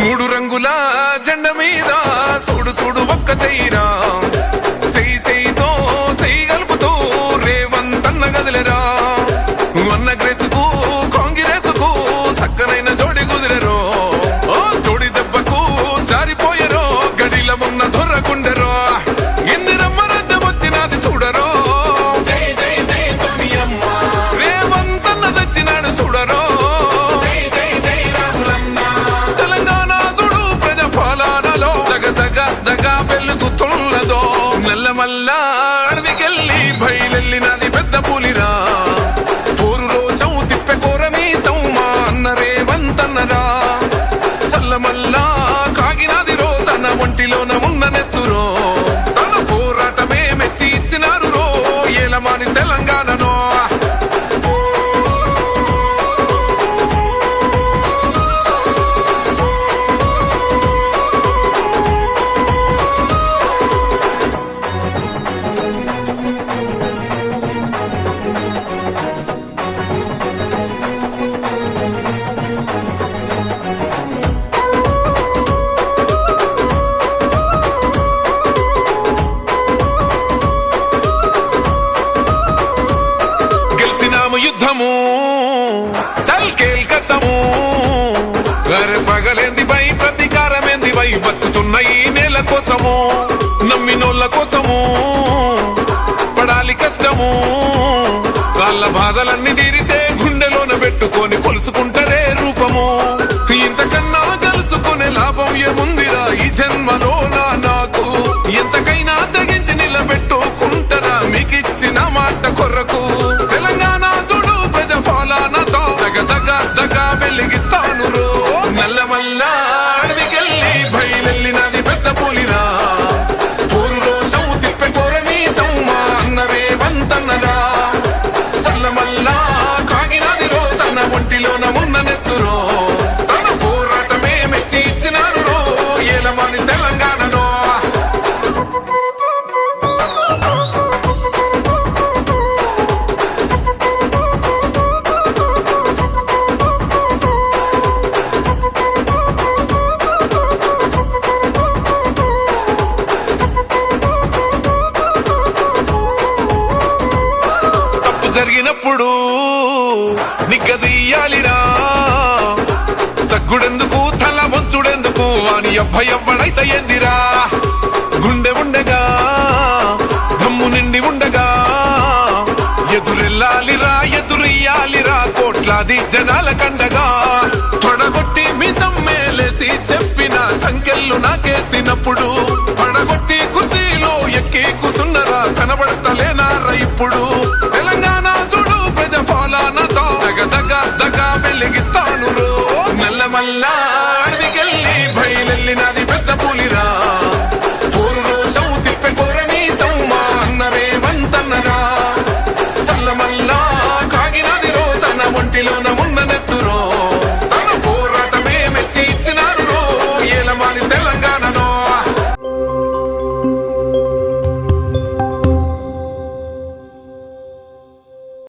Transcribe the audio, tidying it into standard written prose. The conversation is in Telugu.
మూడు రంగుల జెండ మీద చూడు చూడు ఒక్క సైరా సై సైతో సై గలుపుతూ రేవంతన్న గదిలేరా అన్న గ్రేసుకు కాంగ్రెసుకు సక్కనైన జోడి కుదిరెరో జోడి దెబ్బకు జారిపోయరో గడిల ఉన్న దొర్రకుండెరో ఇందిరమ్మ రాజ్యం వచ్చినది చూడరో జై జై జై సోనియమ్మ రేవంతన్న తెచ్చినాడు చూడరో నల్లమల్లా అడవికెళ్ళి బయలెళ్ళినది పెద్ద పులిరా పోరు రోషం తిప్పె కోరమీ సౌమా అన్న రేవంతన్నరా సల్లమల్లా కాగినది రో తన ఒంటిలోన ఉన్న నెత్తురో తన పోరాటమే మెచ్చి ఇచ్చినారు రో ఏలమాని తెలంగాణనో యుద్ధము చల్ కేల్కత్తము పగలేంది బై ప్రతీకారమేంది బై బతుకుతున్న ఈ నేల కోసము నమ్మినోళ్ళ కోసము పడాలి కష్టము వాళ్ళ బాధలన్నీ తీరితే గుండెలోన పెట్టుకొని కొలుసుకుంటారే రూపము ఇంతకన్నా కలుసుకునే లాభం ఏముందిరా ఈ జన్మలో నాకు ఎంతకైనా తెగించి నిలబెట్టుకుంటారా మీకిచ్చిన మాట కొరకు తెలంగాణ చూడు ప్రజాపాలనతో దగ వెలిగిస్తాను రో నల్లమల్ల అడవికెళ్ళి బయలెళ్ళినది పెద్ద పులిరా పోరు రోషం తిప్పె కోరమీ సౌమా అన్న రేవంతన్నరా సల్లమల్లా కాగినది రో తన ఒంటిలోన ఉన్న నెత్తురో తన పోరాటమే మెచ్చి ఇచ్చినాడు రో ఏలమాని తెలంగాణనో జరిగినప్పుడు నిగ్గదీయాలిరా తగ్గుడెందుకు తల వంచుడెందుకు అని ఎవ్వడైతే ఏందిరా గుండె ఉండగా దమ్ము నిండి ఉండగా ఎదురెళ్ళాలిరా ఎదురెయ్యాలిరా కోట్లాది జనాల కండగా తొడగొట్టి మిసం మేలేసి చెప్పిన సంఖ్యలు నాకేసినప్పుడు పడగొట్టి కుర్చీలో ఎక్కి కూసున్నరా కనబడతలేనారా ఇప్పుడు